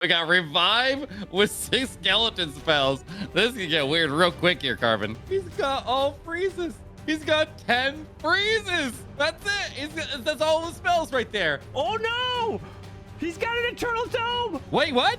We got Revive with 6 skeleton spells. This can get weird real quick here, Carbon. He's got all freezes. He's got 10 freezes. That's it. That's all the spells right there. Oh no! He's got an Eternal Tome! Wait, what?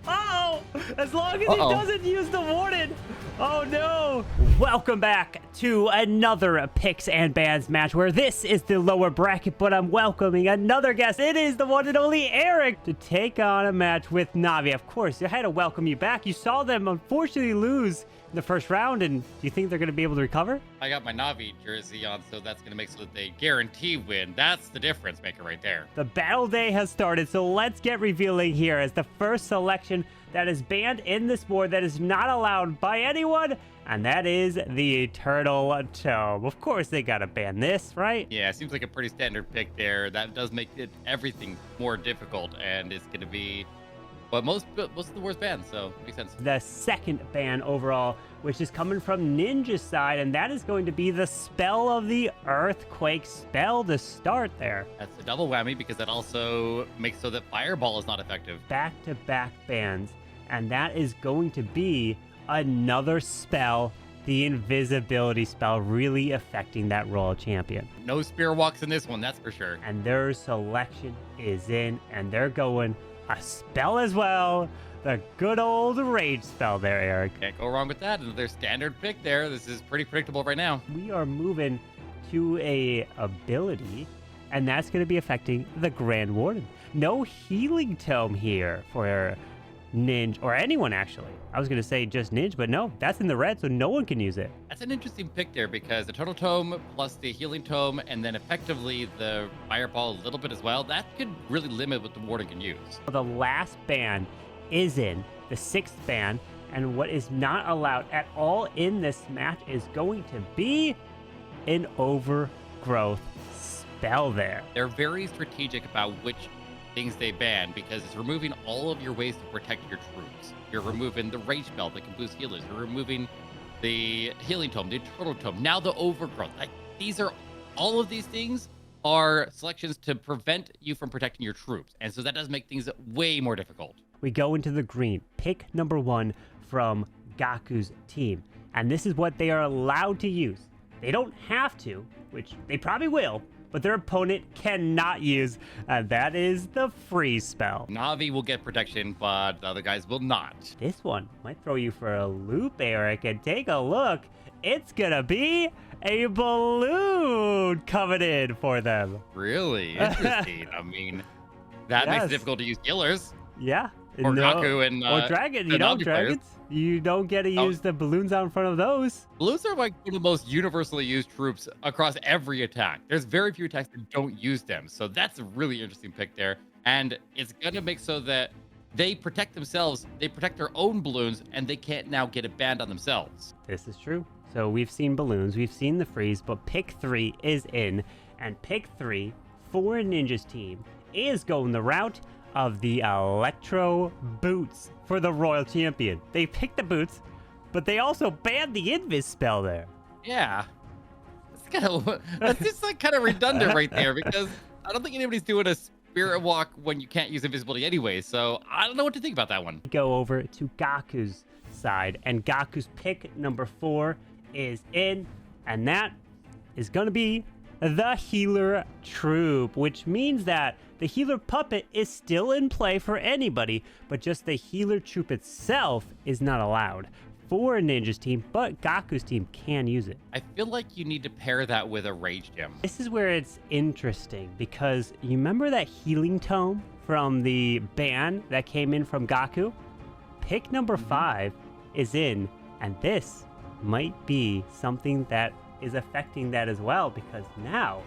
Uh-oh! As long as he doesn't use the Warden. Oh no! Welcome back to another Picks and Bans match where this is the lower bracket, but I'm welcoming another guest. It is the one and only Eric to take on a match with NAVI. Of course, I had to welcome you back. You saw them unfortunately lose in the first round, and do you think they're going to be able to recover? I got my NAVI jersey on, so that's going to make so that they guarantee win. That's the difference maker right there. The battle day has started, so let's get revealing here as the first selection that is banned in this board that is not allowed by anyone, and that is the Eternal Tome. Of course, they got to ban this, right? Yeah, it seems like a pretty standard pick there. That does make everything more difficult, and it's going to be most of the worst bans, so makes sense. The second ban overall, which is coming from Ninja's side, and that is going to be the Spell of the Earthquake spell to start there. That's a double whammy because that also makes so that Fireball is not effective. Back-to-back bans, and that is going to be another spell, the Invisibility spell, really affecting that Royal Champion. No Spear Walks in this one, that's for sure. And their selection is in, and they're going a spell as well. The good old Rage spell there, Eric. Can't go wrong with that. Another standard pick there. This is pretty predictable right now. We are moving to a ability, and that's going to be affecting the Grand Warden. No Healing Tome here for Ninja, or anyone actually. I was going to say just Ninja, but no, that's in the red, so no one can use it. That's an interesting pick there because the Total Tome plus the Healing Tome and then effectively the Fireball a little bit as well, that could really limit what the Warden can use. The last ban is in, the sixth ban, and what is not allowed at all in this match is going to be an Overgrowth spell there. They're very strategic about which things they ban because it's removing all of your ways to protect your troops. You're removing the Rage spell that can boost healers. You're removing the Healing Tome, the Turtle Tome, now the Overgrowth. All of these things are selections to prevent you from protecting your troops. And so that does make things way more difficult. We go into the green. Pick number 1 from Gaku's team. And this is what they are allowed to use. They don't have to, which they probably will, but their opponent cannot use, and that is the Freeze spell. NAVI will get protection, but the other guys will not. This one might throw you for a loop, Eric, and take a look. It's gonna be a balloon coming in for them. Really? Interesting. I mean, that makes it difficult to use healers. Yeah. Or Gaku and or Dragon, dragons. You don't get to use the balloons out in front of those. Balloons are like one of the most universally used troops across every attack. There's very few attacks that don't use them. So that's a really interesting pick there. And it's going to make so that they protect themselves. They protect their own balloons, and they can't now get it banned on themselves. This is true. So we've seen balloons, we've seen the freeze, but pick 3 is in. And pick 3 for Ninja's team is going the route of the Electro Boots for the Royal Champion. They picked the boots, but they also banned the Invis spell there. Yeah. That's just like kind of redundant right there because I don't think anybody's doing a Spirit Walk when you can't use invisibility anyway. So I don't know what to think about that one. Go over to Gaku's side, and Gaku's pick number 4 is in, and that is going to be the Healer Troop, which means that the Healer Puppet is still in play for anybody, but just the Healer Troop itself is not allowed for Ninja's team, but Gaku's team can use it. I feel like you need to pair that with a Rage Gem. This is where it's interesting because you remember that Healing Tome from the ban that came in from Gaku? Pick number 5 is in, and this might be something that is affecting that as well because now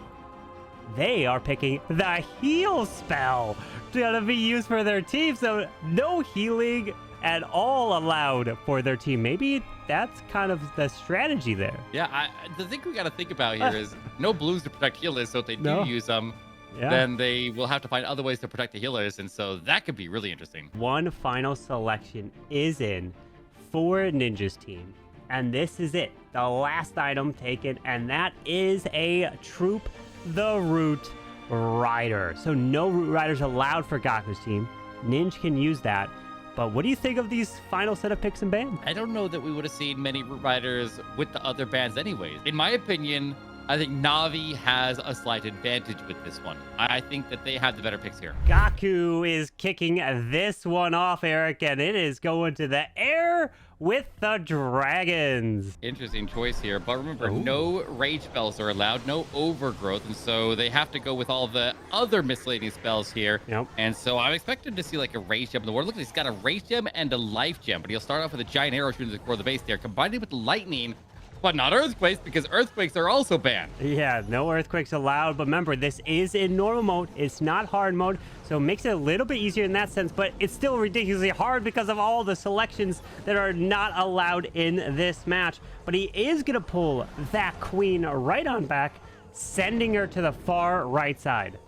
they are picking the Heal spell to be used for their team. So no healing at all allowed for their team. Maybe that's kind of the strategy there. Yeah, the thing we got to think about here is no blues to protect healers. So if they do use them, then they will have to find other ways to protect the healers. And so that could be really interesting. One final selection is in for Ninja's team. And this is it. The last item taken. And that is a troop, the Root Rider. So no Root Riders allowed for Gaku's team. Ninja can use that. But what do you think of these final set of picks and bans? I don't know that we would have seen many Root Riders with the other bands anyways. In my opinion, I think NAVI has a slight advantage with this one. I think that they have the better picks here. Gaku is kicking this one off, Eric, and it is going to the air with the Dragons. Interesting choice here, but remember, Ooh. no rage spells are allowed, no overgrowth, and so they have to go with all the other miscellaneous spells here. Yep. And so I'm expecting to see like a rage gem in the war. Look, he's got a rage gem and a life gem, but he'll start off with a giant arrow shooting to the core of the base there, combined it with lightning, but not earthquakes, because earthquakes are also banned. Yeah, no earthquakes allowed. But remember, this is in normal mode. It's not hard mode. So it makes it a little bit easier in that sense, but it's still ridiculously hard because of all the selections that are not allowed in this match. But he is going to pull that queen right on back, sending her to the far right side.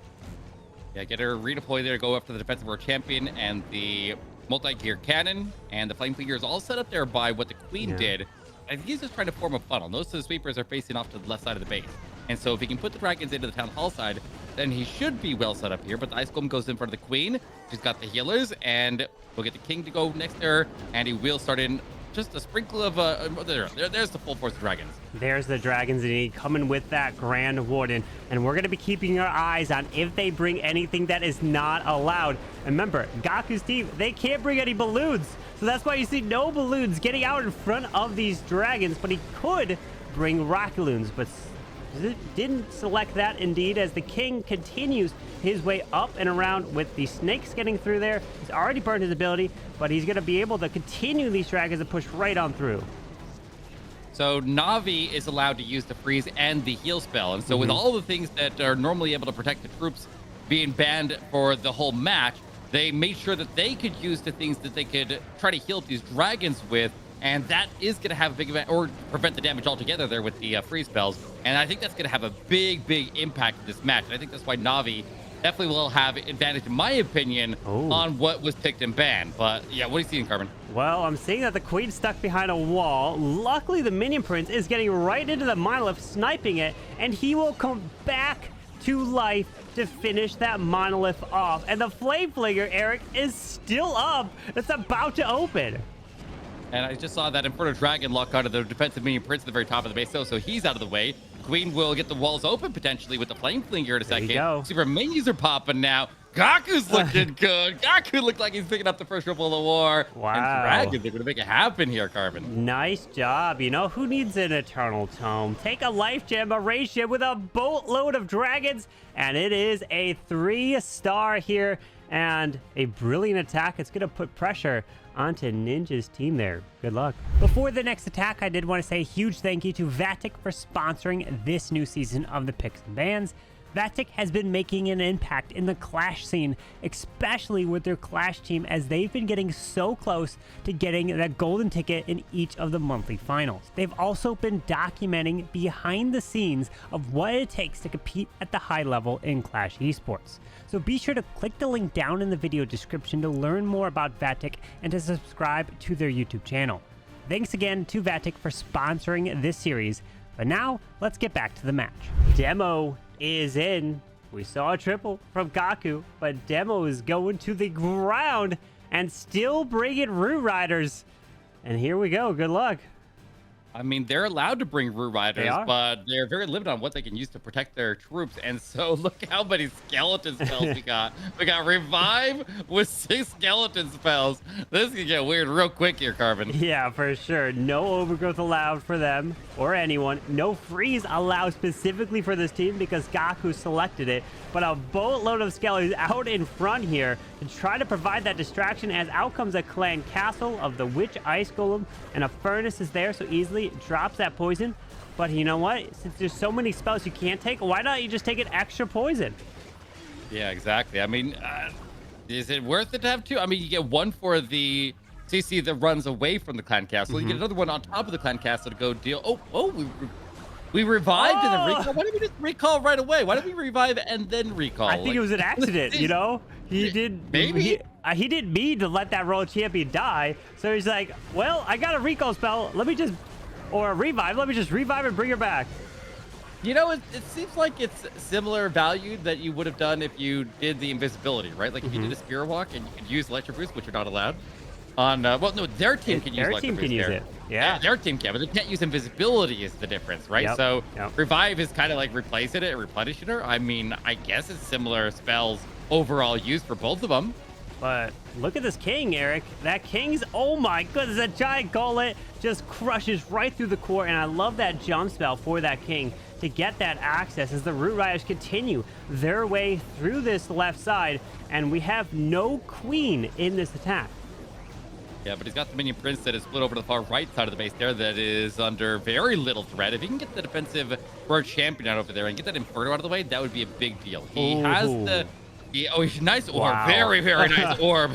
Yeah, get her redeploy there, go after the defensive war champion and the multi-gear cannon, and the flame fleer is all set up there by what the queen did. I think he's just trying to form a funnel. Most of the sweepers are facing off to the left side of the base. And so if he can put the dragons into the town hall side, then he should be well set up here. But the ice golem goes in front of the queen. She's got the healers, and we'll get the king to go next to her, and he will start in just a sprinkle of there's the full force of dragons. There's the dragons indeed coming with that Grand Warden, and we're going to be keeping our eyes on if they bring anything that is not allowed. And remember, Gaku's team, they can't bring any balloons, so that's why you see no balloons getting out in front of these dragons. But he could bring rockaloons, but didn't select that indeed, as the king continues his way up and around with the snakes getting through there. He's already burned his ability, but he's going to be able to continue these dragons and push right on through. So NAVI is allowed to use the freeze and the heal spell. And so with all the things that are normally able to protect the troops being banned for the whole match, they made sure that they could use the things that they could try to heal these dragons with. And that is going to have a big event, or prevent the damage altogether there with the freeze spells. And I think that's going to have a big, big impact in this match. And I think that's why NAVI definitely will have advantage, in my opinion, on what was picked and banned. But yeah, what are you seeing, Carbon? Well, I'm seeing that the queen's stuck behind a wall. Luckily, the minion prince is getting right into the monolith, sniping it, and he will come back to life to finish that monolith off. And the flame flinger, Eric, is still up. It's about to open. And I just saw that Inferno Dragon lock onto the defensive minion prince at the very top of the base, so he's out of the way. Queen will get the walls open potentially with the flame flinger in a second. Super minions are popping now. Gaku's looking good. Gaku looked like he's picking up the first ripple of the war. Wow. And Dragons, they're going to make it happen here, Carbon. Nice job. You know, who needs an Eternal Tome? Take a life gem, a rage gem with a boatload of dragons, and it is a 3-star here. And a brilliant attack. It's going to put pressure onto Ninja's team there. Good luck. Before the next attack, I did want to say a huge thank you to Vatic for sponsoring this new season of the Picks and Bans. Vatic has been making an impact in the Clash scene, especially with their Clash team, as they've been getting so close to getting that golden ticket in each of the monthly finals. They've also been documenting behind the scenes of what it takes to compete at the high level in Clash esports. So be sure to click the link down in the video description to learn more about Vatic and to subscribe to their YouTube channel. Thanks again to Vatic for sponsoring this series, but now let's get back to the match. Demo is in. We saw a triple from Gaku, but Demo is going to the ground and still bringing Root Riders. And here we go. Good luck. I mean, they're allowed to bring Root Riders, but they're very limited on what they can use to protect their troops. And so look how many skeleton spells we got. We got Revive with 6 skeleton spells. This can get weird real quick here, Carbon. Yeah, for sure. No overgrowth allowed for them or anyone. No freeze allowed specifically for this team because Gaku selected it. But a boatload of skeletons out in front here to try to provide that distraction, as out comes a clan castle of the Witch Ice Golem, and a furnace is there, so easily drops that poison. But you know what? Since there's so many spells you can't take, why not you just take an extra poison? Yeah, exactly. I mean, is it worth it to have 2? I mean, you get 1 for the CC that runs away from the clan castle. You get another one on top of the clan castle to go deal. We revived and then recall. Why didn't we just recall right away? Why didn't we revive and then recall? I think it was an accident, you know? He didn't mean to let that royal champion die. So he's like, well, I got a recall spell. Let me just revive and bring her back. It seems like it's similar value that you would have done if you did the invisibility, right? Like if you did a spear walk and you could use electro boost, which you're not allowed. Well, no, their team can use Their electro team boost can use there. it. Yeah. Their team can, but they can't use invisibility is the difference, right? Yep, So yep. revive is kind of like replacing it, replenishing her. I mean, I guess it's similar spells overall used for both of them. But look at this king, Eric. That king's, oh my goodness, that giant gauntlet just crushes right through the core. And I love that jump spell for that king to get that access as the Root Riders continue their way through this left side. And we have no queen in this attack. Yeah, but he's got the minion prince that is split over to the far right side of the base there that is under very little threat. If he can get the defensive road champion out over there and get that Inferno out of the way, that would be a big deal. He has the... nice orb. Wow. Very, very nice orb.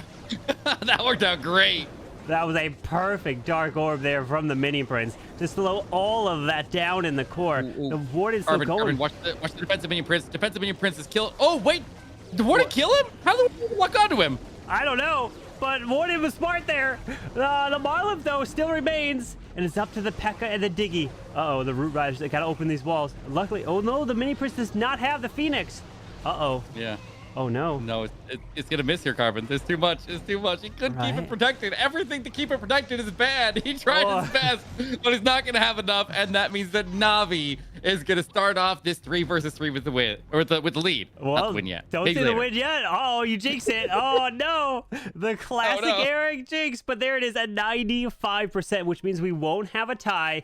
That worked out great. That was a perfect dark orb there from the mini prince to slow all of that down in the core. Ooh. The warden's still going. Watch the defensive minion prince. Defensive minion prince is killed. Oh, wait. Did the warden kill him? How did the warden walk onto him? I don't know, but warden was smart there. The Marlin, though, still remains. And it's up to the P.E.K.K.A. and the Diggy. Uh-oh, the Root Riders, they got to open these walls. Luckily, oh no, the mini prince does not have the Phoenix. Uh-oh. Yeah. Oh no. No, it's gonna miss here, Carbon. There's too much. It's too much. He couldn't keep it protected. Everything to keep it protected is bad. He tried his best, but he's not gonna have enough, and that means that Navi is gonna start off this 3 versus 3 with the win, or with the lead. Well, not the win yet. Don't see the win yet. Oh, you jinx it. Oh no, the classic Eric jinx. But there it is at 95%, which means we won't have a tie.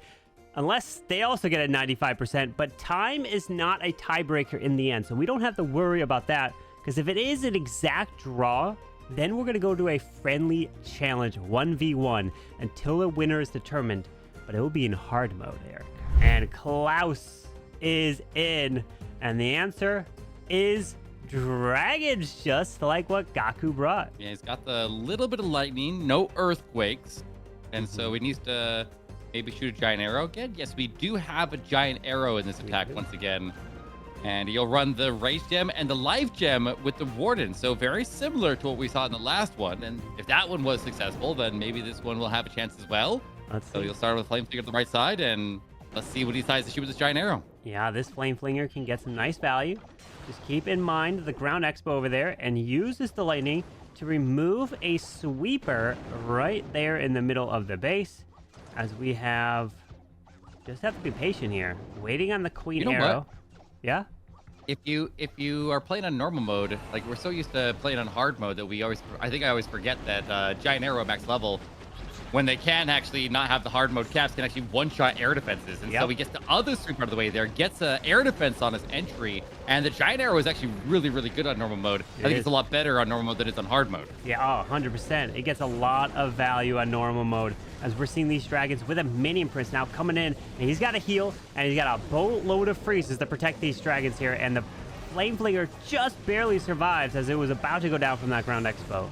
Unless they also get a 95%, but time is not a tiebreaker in the end, so we don't have to worry about that. Because if it is an exact draw, then we're going to go to a friendly challenge 1v1 until the winner is determined. But it will be in hard mode, Eric. And Klaus is in. And the answer is dragons, just like what Gaku brought. Yeah, he's got the little bit of lightning, no earthquakes. And so he needs to maybe shoot a giant arrow again. Yes, we do have a giant arrow in this attack once again. And he'll run the Rage Gem and the Life Gem with the Warden. So very similar to what we saw in the last one. And if that one was successful, then maybe this one will have a chance as well. So he'll start with Flame Flinger at the right side, and let's see what he decides to shoot with this giant arrow. Yeah, this Flame Flinger can get some nice value. Just keep in mind the Ground Expo over there and uses the lightning to remove a sweeper right there in the middle of the base. As we have... Just have to be patient here. Waiting on the Queen Arrow. What? Yeah? If you are playing on normal mode, like we're so used to playing on hard mode that I think I always forget that giant arrow at max level, when they can actually not have the hard mode caps, can actually one-shot air defenses. And so he gets the other sweeper out of the way there, gets an air defense on his entry, and the giant arrow is actually really, really good on normal mode. I think it's a lot better on normal mode than it's on hard mode. Yeah, 100%. It gets a lot of value on normal mode, as we're seeing these dragons with a minion prince now coming in, and he's got a heal, and he's got a boatload of freezes to protect these dragons here, and the Flame Flinger just barely survives as it was about to go down from that Ground Expo.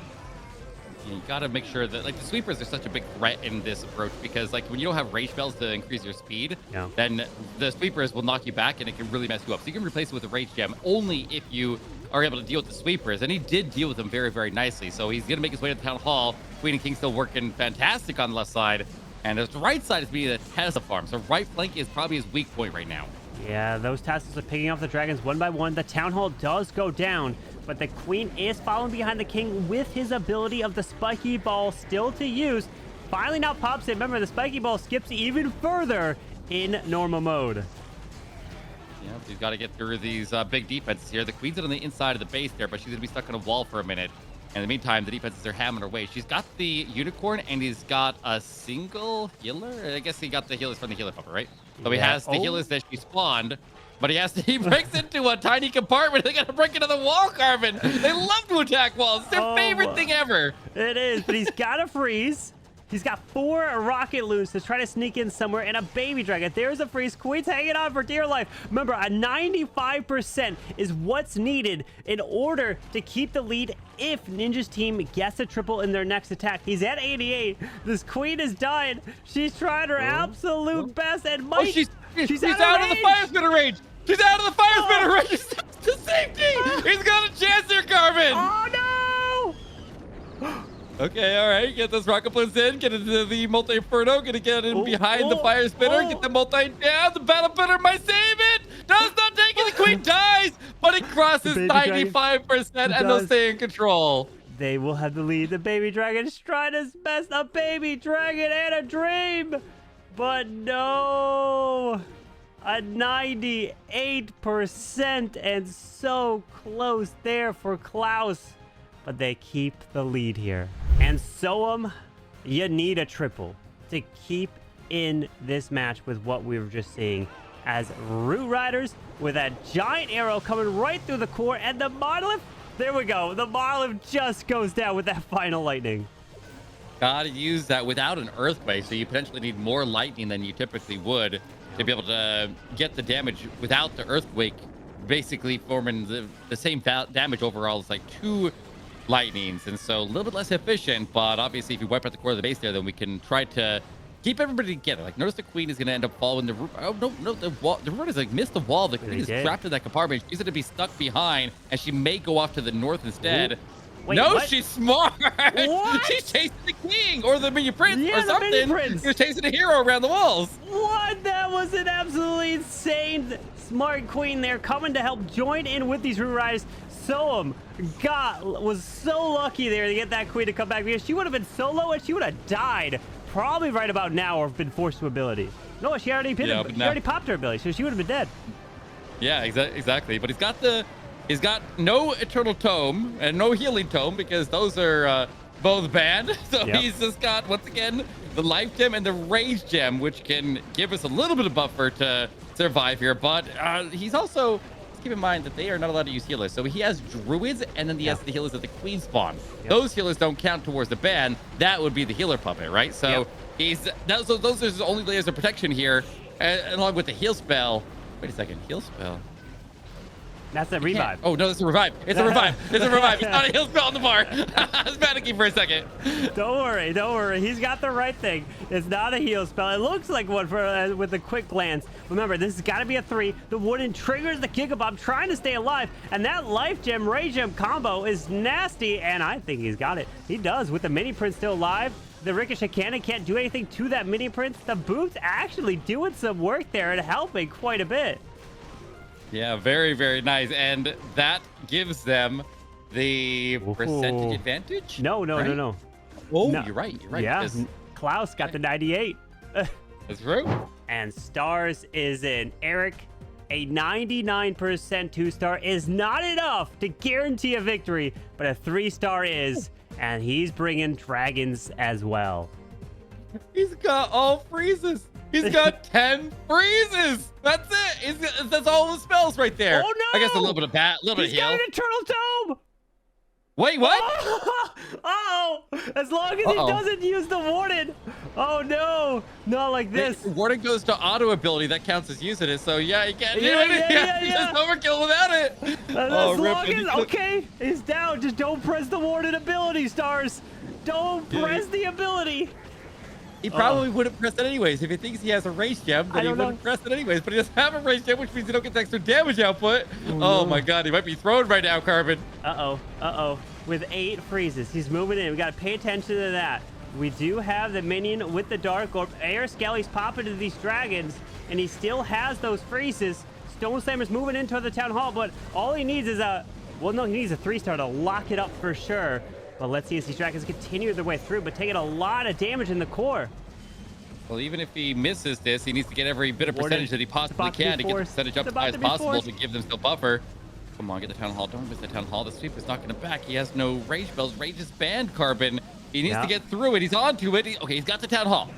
You gotta make sure that, like, the sweepers are such a big threat in this approach, because, like, when you don't have rage spells to increase your speed, then the sweepers will knock you back and it can really mess you up. So you can replace it with a rage gem only if you are able to deal with the sweepers, and he did deal with them very, very nicely. So he's gonna make his way to the town hall. Queen and King still working fantastic on the left side, and the right side is being a Tesla farm. So right flank is probably his weak point right now. Yeah, those Teslas are picking off the dragons one by one. The town hall does go down, but the Queen is following behind the King with his ability of the spiky ball still to use. Finally now pops it. Remember, the spiky ball skips even further in normal mode. Yeah, he's got to get through these big defenses here. The Queen's on the inside of the base there, but she's going to be stuck on a wall for a minute. And in the meantime, the defenses are hammering her way. She's got the unicorn, and he's got a single healer. I guess he got the healers from the healer pupper, right? So he has the healers that she spawned, but he breaks into a tiny compartment. They got to break into the wall, Carbon. They love to attack walls. It's their favorite thing ever. It is, but he's got to freeze. He's got 4 rocket loons to try to sneak in somewhere, and a baby dragon. There's a freeze. Queen's hanging on for dear life. Remember, a 95% is what's needed in order to keep the lead if Ninja's team gets a triple in their next attack. He's at 88. This Queen is dying. She's trying her absolute best, and Mike, she's out of the fire spitter range. She's out of the fire spitter range. She's to safety. He's got a chance here, Carbon. Oh, no. Okay, all right. Get those rocket balloons in. Get into the multi-inferno. Gonna get in behind the fire spitter. Get the multi down. The battle spitter might save it. Does not take it. The queen dies, but it crosses Baby dragon 95%, and they'll does. stay in control. They will have the lead. The baby dragon is trying his best. A baby dragon and a dream. But no. A 98%, and so close there for Klaus. But they keep the lead here. And Soham, you need a triple to keep in this match with what we were just seeing. As Root Riders with a giant arrow coming right through the core, and the monolith, there we go. The monolith just goes down with that final lightning. Gotta use that without an earthquake, so you potentially need more lightning than you typically would to be able to get the damage without the earthquake, basically forming the same damage overall as like 2 lightnings, and so a little bit less efficient. But obviously, if you wipe out the core of the base there, then we can try to keep everybody together. Like, notice the queen is going to end up following the roof. Oh, no, the wall. The roof is like missed the wall. The queen is trapped in that compartment. She's going to be stuck behind, and she may go off to the north instead. Wait, no, what? she's smart. What? She's chasing the king or the mini prince or something. Mini prince. You're chasing a hero around the walls. What? That was an absolutely insane smart queen there, coming to help join in with these Root Riders. Soham was so lucky there to get that queen to come back, because she would have been solo and she would have died probably right about now, or been forced to ability. No, she already she already popped her ability, so she would have been dead. Yeah, exactly. But he's got no Eternal Tome and no Healing Tome, because those are both banned. So he's just got, once again, the Life Gem and the Rage Gem, which can give us a little bit of buffer to survive here. But he's also, keep in mind that they are not allowed to use healers. So he has druids, and then he has the healers at the queen spawn. Those healers don't count towards the ban. That would be the healer puppet, right? So those are his only layers of protection here, along with the heal spell. Wait a second, heal spell. That's a revive. Oh, no, that's a revive. It's a revive. It's a revive. It's not a heal spell on the bar. I was panicking for a second. Don't worry. He's got the right thing. It's not a heal spell. It looks like one for with a quick glance. Remember, this has got to be a 3. The wooden triggers the Gigabomb, trying to stay alive. And that Life Gem, Rage Gem combo is nasty. And I think he's got it. He does, with the Mini Prince still alive. The Ricochet Cannon can't do anything to that Mini Prince. The Boots actually doing some work there and helping quite a bit. Yeah, very, very nice. And that gives them the percentage advantage? No. Oh, no. You're right. Yeah, Klaus got the 98. That's true. And stars is in. Eric, a 99% 2-star is not enough to guarantee a victory, but a 3-star is. And he's bringing dragons as well. He's got all freezes. He's got 10 freezes. That's it. That's all the spells right there. Oh, no. I guess a little bit of bat, a little bit of heal. He's got an Eternal Tome. Wait, what? Oh, as long as he doesn't use the Warden. Oh, no. Not like this. The Warden goes to auto ability. That counts as using it. So, yeah, you can't do it. You just overkill without it. As long as, okay, he's down. Just don't press the Warden ability, Stars. Don't press the ability. He probably wouldn't press it anyways. If he thinks he has a Rage Gem, then he wouldn't press it anyways. But he doesn't have a Rage Gem, which means he don't get the extra damage output. Oh my God, he might be thrown right now, Carbon. Uh-oh. With 8 freezes, he's moving in. We got to pay attention to that. We do have the minion with the Dark Orb. Air Skelly's popping to these dragons, and he still has those freezes. Stone Slammer's moving into the Town Hall, but all he needs is he needs a 3-star to lock it up for sure. But let's see as these dragons continue their way through, but taking a lot of damage in the core. Well, even if he misses this, he needs to get every bit of percentage that he possibly can to get the percentage up as high as possible to give them still buffer. Come on, get the Town Hall. Don't miss the Town Hall. The sweep is not going to back. He has no rage spells. Rage is banned, Carbon. He needs to get through it. He's onto it. Okay, he's got the Town Hall.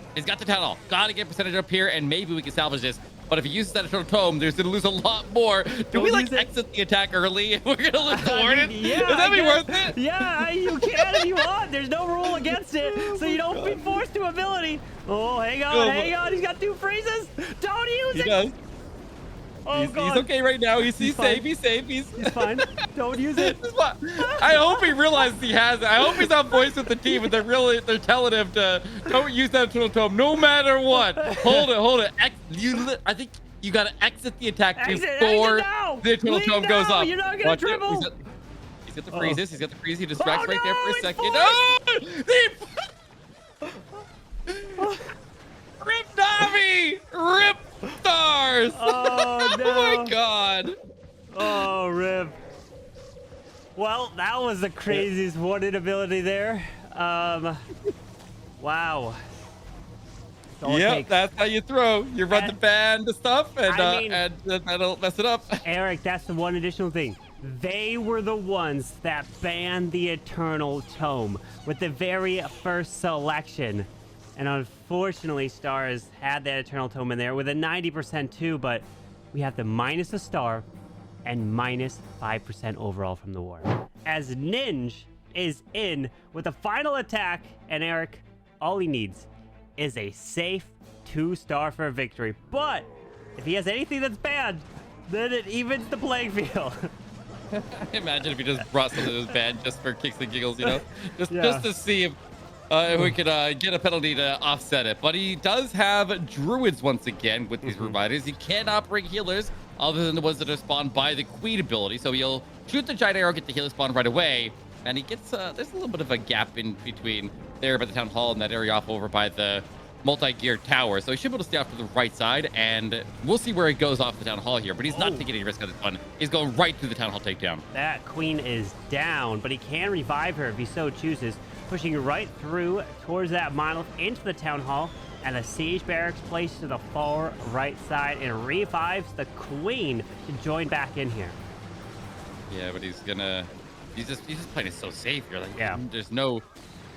Got to get percentage up here, and maybe we can salvage this. But if he uses that Eternal Tome, there's going to lose a lot more. Do we, exit the attack early? We're going to lose the Warden? Would that be worth it? Yeah, you can if you want. There's no rule against it, so you don't be forced to ability. Oh, hang on. He's got 2 freezes. Don't use it. He does. Oh, God. He's okay right now. He's safe. He's safe. He's fine. Don't use it. I hope he realizes he has it. I hope he's on voice with the team, and they're telling him to don't use that Eternal Tome no matter what. Hold it. I think you got to exit the attack before the Eternal Tome goes up. You're not gonna dribble. He's got the freezes. He's got the freeze. He distracts right there for a second. Rip NAVI! Rip stars! Oh, no. Oh my God. was the craziest one-hit ability there. Wow. Yep, that's how you throw. You run the band stuff, and and that'll mess it up. Eric, that's the one additional thing. They were the ones that banned the Eternal Tome with the very first selection. And unfortunately, Stars had that Eternal Tome in there with a 90% too, but we have to minus a star and minus 5% overall from the war. As Ninja is in with a final attack, and Eric, all he needs is a safe 2-star for a victory. But if he has anything that's bad, then it evens the playing field. Imagine if he just brought something that was bad just for kicks and giggles, you know, just to see if we could get a penalty to offset it. But he does have druids once again with these reviders. He cannot bring healers other than the ones that are spawned by the queen ability. So he'll shoot the giant arrow, get the healer spawn right away, and he gets there's a little bit of a gap in between there by the town hall and that area off over by the multi-gear tower. So he should be able to stay off to the right side, and we'll see where he goes off the town hall here. But he's not taking any risk on this one. He's going right through the town hall takedown. That queen is down, but he can revive her if he so chooses, pushing right through towards that monolith into the town hall, and the siege barracks placed to the far right side and revives the queen to join back in here. Yeah, but he's just playing it so safe. You're like, yeah, there's no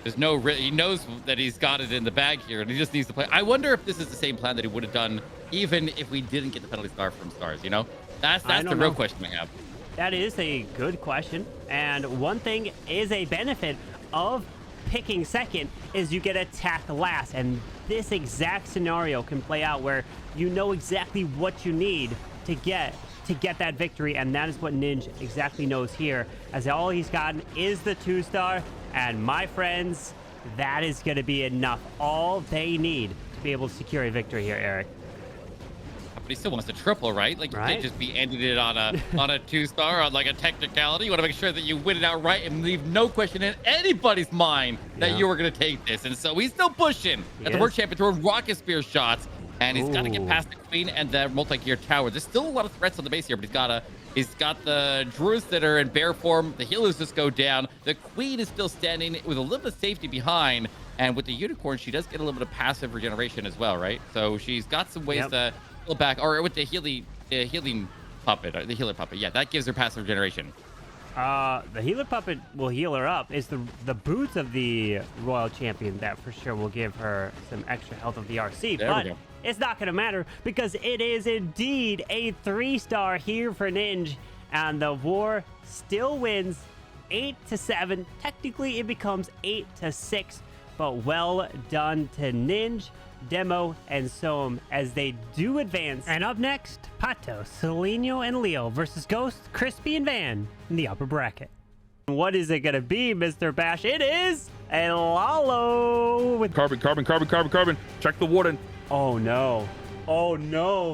he knows that he's got it in the bag here, and he just needs to play. I wonder if this is the same plan that he would have done even if we didn't get the penalty star from Stars, you know? That's the real question I have. That is a good question. And one thing is a benefit of picking second is you get attack last. And this exact scenario can play out where you know exactly what you need to get that victory, and that is what Ninja exactly knows here, as all he's gotten is the 2-star. And my friends, that is going to be enough. All they need to be able to secure a victory here, Eric. But he still wants to triple, right? Like, you can't just be ending it on a 2-star on like a technicality. You want to make sure that you win it outright and leave no question in anybody's mind that you were going to take this. And so he's still pushing at the world champion, throwing rocket spear shots. And he's got to get past the queen and the multi-gear tower. There's still a lot of threats on the base here, but he's got the druids that are in bear form. The healers just go down. The queen is still standing with a little bit of safety behind. And with the unicorn, she does get a little bit of passive regeneration as well, right? So she's got some ways to heal back. Or with the healing puppet, or the healer puppet. Yeah, that gives her passive regeneration. The healer puppet will heal her up. It's the boots of the royal champion that for sure will give her some extra health of the RC. There we go. It's not going to matter because it is indeed a 3-star here for Ninja, and the war still wins 8-7. Technically, it becomes 8-6, but well done to Ninja, Demo, and Soham as they do advance. And up next, Pato, Seleno, and Leo versus Ghost, Crispy, and Van in the upper bracket. What is it going to be, Mr. Bash? It is a Lalo with Carbon. Check the warden. Oh no. Oh no.